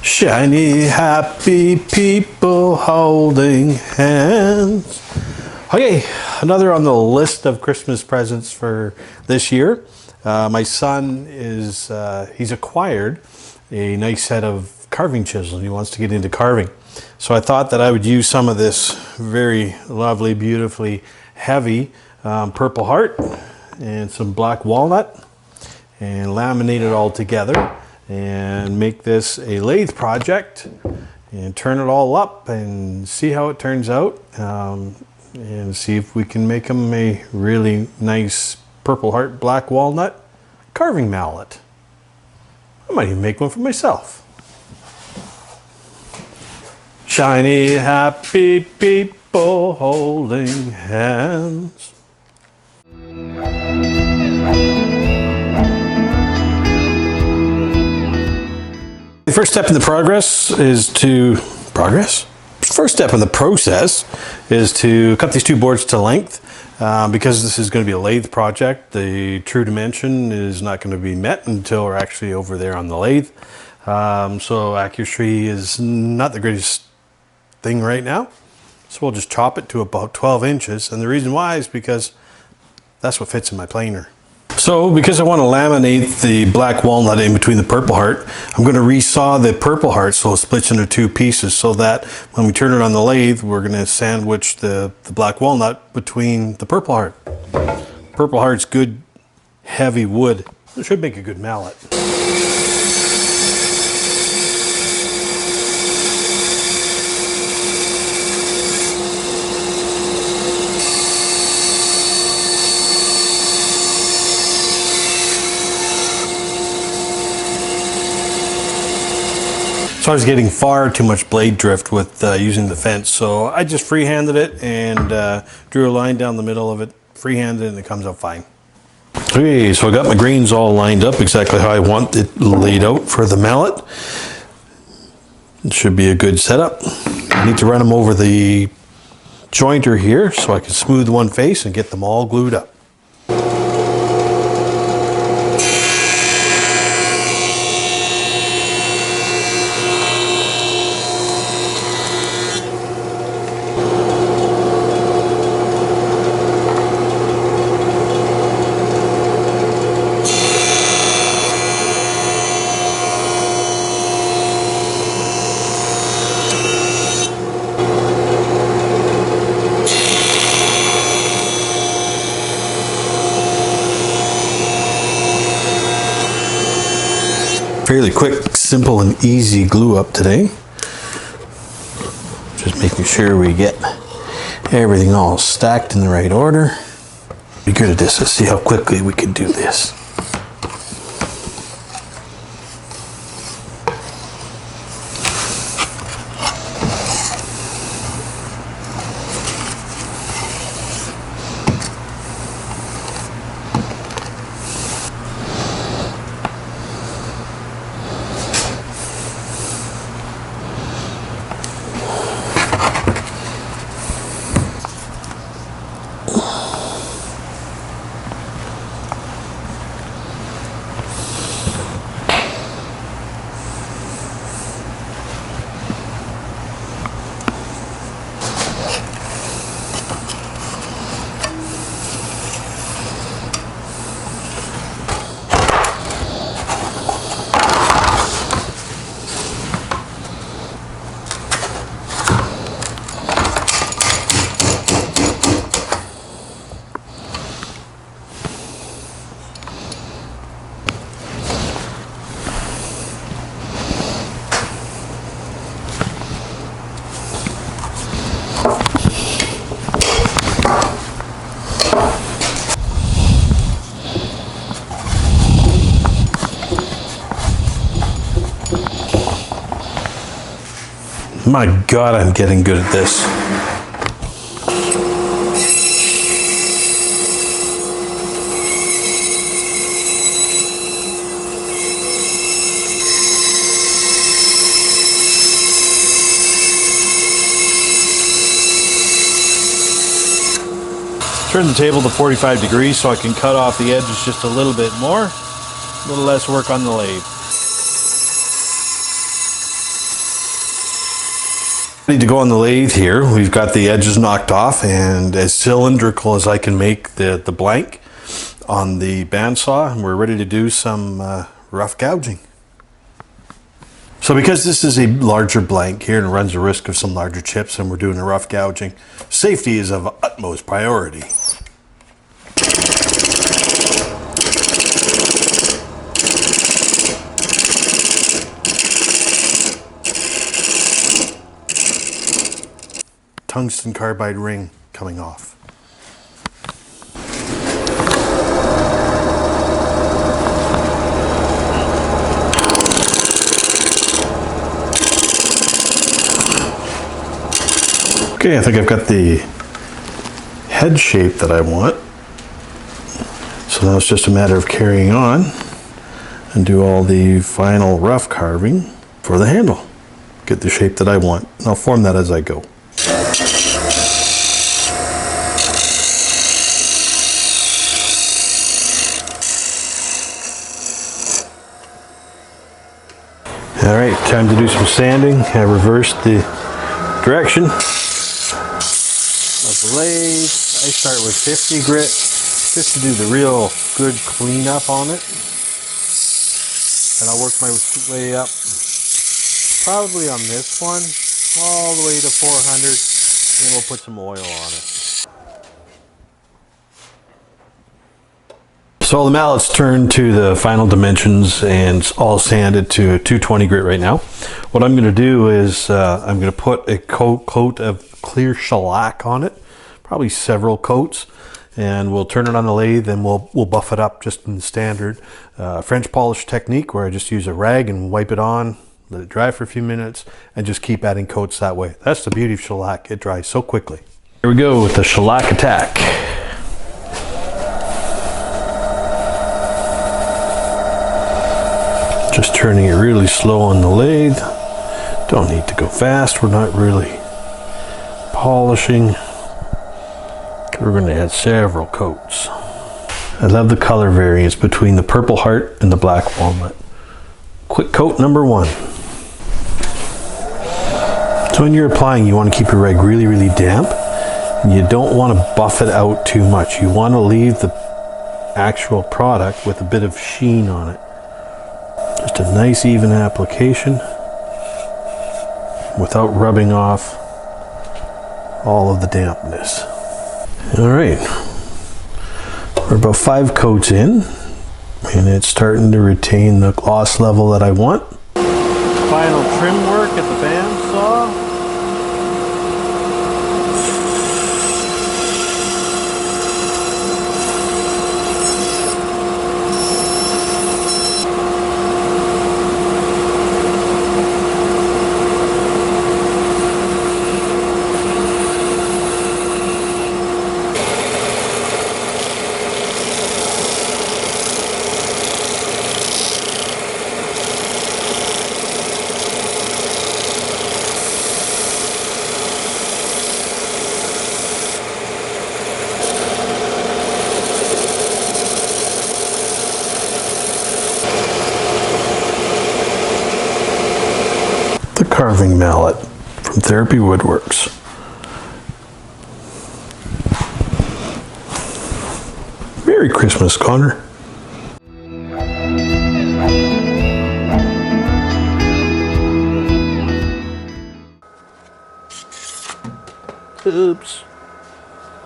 Shiny, happy people holding hands. Okay, another on the list of Christmas presents for this year. My son is, he's acquired a nice set of carving chisels and he wants to get into carving. So I thought that I would use some of this very lovely, beautifully heavy purple heart and some black walnut and laminate it all together and make this a lathe project and turn it all up and see how it turns out, and see if we can make them a really nice purple heart black walnut carving mallet. I might even make one for myself. Shiny, happy people holding hands. The first step in the process is to cut these two boards to length. Because this is going to be a lathe project, the true dimension is not going to be met until we're actually over there on the lathe. So accuracy is not the greatest thing right now. So we'll just chop it to about 12 inches. And the reason why is because that's what fits in my planer. So because I want to laminate the black walnut in between the purple heart, I'm going to resaw the purple heart so it splits into two pieces, so that when we turn it on the lathe, we're going to sandwich the black walnut between the purple heart. Purple heart's good heavy wood. It should make a good mallet. So I was getting far too much blade drift with using the fence, so I just freehanded it and drew a line down the middle of it, freehanded it, and it comes out fine. Okay, so I got my grains all lined up exactly how I want it laid out for the mallet. It should be a good setup. I need to run them over the jointer here so I can smooth one face and get them all glued up. Fairly quick, simple, and easy glue up today. Just making sure we get everything all stacked in the right order. Be good at this. Let's see how quickly we can do this. My God, I'm getting good at this. Turn the table to 45 degrees so I can cut off the edges just a little bit more. A little less work on the lathe. Ready to go on the lathe here. We've got the edges knocked off and as cylindrical as I can make the blank on the bandsaw, and we're ready to do some rough gouging. So because this is a larger blank here and runs the risk of some larger chips and we're doing a rough gouging, safety is of utmost priority. Tungsten carbide ring coming off. Okay, I think I've got the head shape that I want. So now it's just a matter of carrying on and do all the final rough carving for the handle. Get the shape that I want. I'll form that as I go. All right, time to do some sanding. I reversed the direction of the lathe. I start with 50 grit just to do the real good cleanup on it. And I'll work my way up, probably on this one, all the way to 400, and we'll put some oil on it. So the mallet's turned to the final dimensions and it's all sanded to a 220 grit right now. What I'm going to do is I'm going to put a coat of clear shellac on it, probably several coats, and we'll turn it on the lathe and we'll buff it up just in the standard French polish technique, where I just use a rag and wipe it on, let it dry for a few minutes, and just keep adding coats that way. That's the beauty of shellac, it dries so quickly. Here we go with the shellac attack. Just turning it really slow on the lathe. Don't need to go fast. We're not really polishing. We're going to add several coats. I love the color variance between the purple heart and the black walnut. Quick coat number one. So when you're applying, you want to keep your rag really, really damp. And you don't want to buff it out too much. You want to leave the actual product with a bit of sheen on it. Just a nice even application without rubbing off all of the dampness. All right, we're about 5 coats in and it's starting to retain the gloss level that I want. Final trim work at the bandsaw. Carving mallet from Therapy Woodworks. Merry Christmas, Connor. Oops.